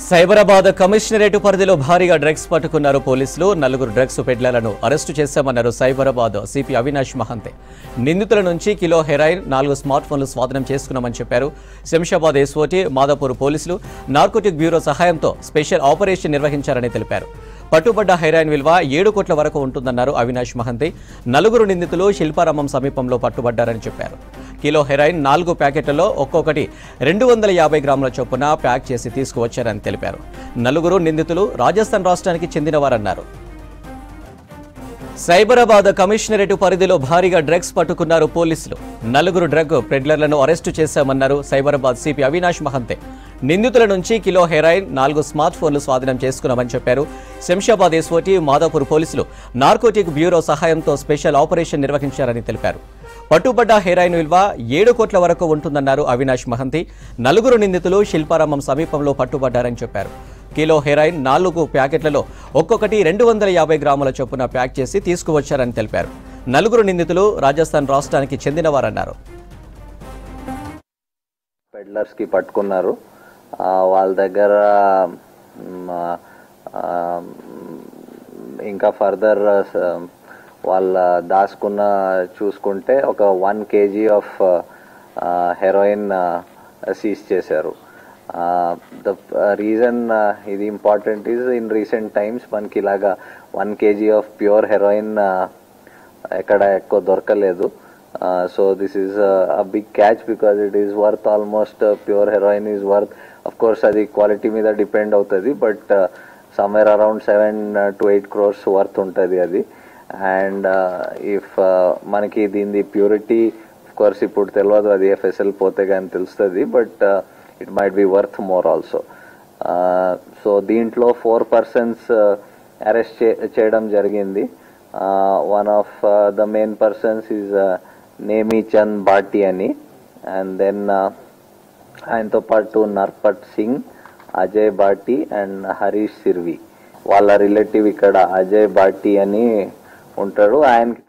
Cyberabad commissionerate పరిధిలో భారీగా drugs పట్టుకున్నారు పోలీసులు. 4 డ్రగ్స్ పెడ్లర్లను అరెస్టు చేశామన్నారు సైబరాబాద్ సిపి అవినాష్ మహంతే. నిందితుల నుంచి కిలో హెరాయిన్, 4 స్మార్ట్ ఫోన్లు స్వాధీనం చేసుకున్నామని చెప్పారు. శంషాబాద్ ఎస్ఓటీ, మాదాపూర్ పోలీసులు నార్కోటిక్ బ్యూరో సహాయంతో స్పెషల్ ఆపరేషన్ నిర్వహించారని తెలిపారు. పట్టుబడ్డ హెరాయిన్ విలువ 7 కోట్ల వరకు ఉంటుందన్నారు అవినాష్ మహంతే. 4 నిందితులు శిల్పారామం సమీపంలో పట్టుబడ్డారని చెప్పారు. కిలో హెరాయిన్ 4 ప్యాకెట్లలో ఒక్కొక్కటి 250 గ్రాముల చొప్పున ప్యాక్ చేసి తీసుకువచ్చారని తెలిపారు. 4 నిందితులు రాజస్థాన్ రాష్ట్రానికి చెందినవారన్నారు. సైబరాబాద్ కమిషనరేట్ పరిధిలో భారీగా డ్రగ్స్ పట్టుకున్నారు పోలీసులు. 4 డ్రగ్ పెడ్లర్లను అరెస్టు చేశామన్నారు సైబరాబాద్ సిపి అవినాష్ మహంతే. నిందితుల నుంచి కిలో హెరాయిన్, 4 స్మార్ట్ ఫోన్లు స్వాధీనం చేసుకున్నామని చెప్పారు. శంషాబాద్ ఎస్ఓటీ, మాదాపూర్ పోలీసులు నార్కోటిక్ బ్యూరో సహాయంతో స్పెషల్ ఆపరేషన్ నిర్వహించారని తెలిపారు. పట్టుబడ్డ హెరాయిన్ విలువ 7 కోట్ల వరకు ఉంటుందన్నారు అవినాష్ మహంతి. 4 నిందితులు శిల్పారామం సమీపంలో పట్టుబడ్డారని చెప్పారు. కిలో హెరాయిన్ 4 ప్యాకెట్లలో ఒక్కొక్కటి 250 గ్రాముల చొప్పున ప్యాక్ చేసి తీసుకువచ్చారని తెలిపారు. 4 నిందితులు రాజస్థాన్ రాష్ట్రానికి చెందినవారన్నారు. పెడ్లర్స్ కి పట్టుకున్నారు. వాళ్ళ దగ్గర ఇంకా ఫర్దర్ వాళ్ళ దాచుకున్న చూసుకుంటే ఒక 1 kg ఆఫ్ హెరోయిన్ సీజ్ చేశారు. ద రీజన్ ఇది important is in recent times మనకి ఇలాగా 1 kg ఆఫ్ ప్యూర్ హెరోయిన్ ఎక్కడ ఎక్కువ దొరకలేదు. So this is a big catch because it is worth almost pure heroin is worth, of course అది quality మీద depend అవుతుంది, but somewhere around 7 to 8 crores worth ఉంటుంది అది. అండ్ ఇఫ్ మనకి దీని ప్యూరిటీ ఆఫ్ కోర్స్ ఇప్పుడు తెలియదు, అది FSL పోతే కానీ తెలుస్తుంది, but it might be worth more also. So దీంట్లో 4 persons అరెస్ట్ చేయడం జరిగింది. One of the main persons is నేమి చంద్ బాటి అని, అండ్ దెన్ ఆయనతో పాటు నర్పట్ సింగ్, అజయ్ బాటి అండ్ హరీష్ సిర్వి. వాళ్ళ రిలేటివ్ ఇక్కడ అజయ్ బాటి అని ఉంటాడు. ఆయనకి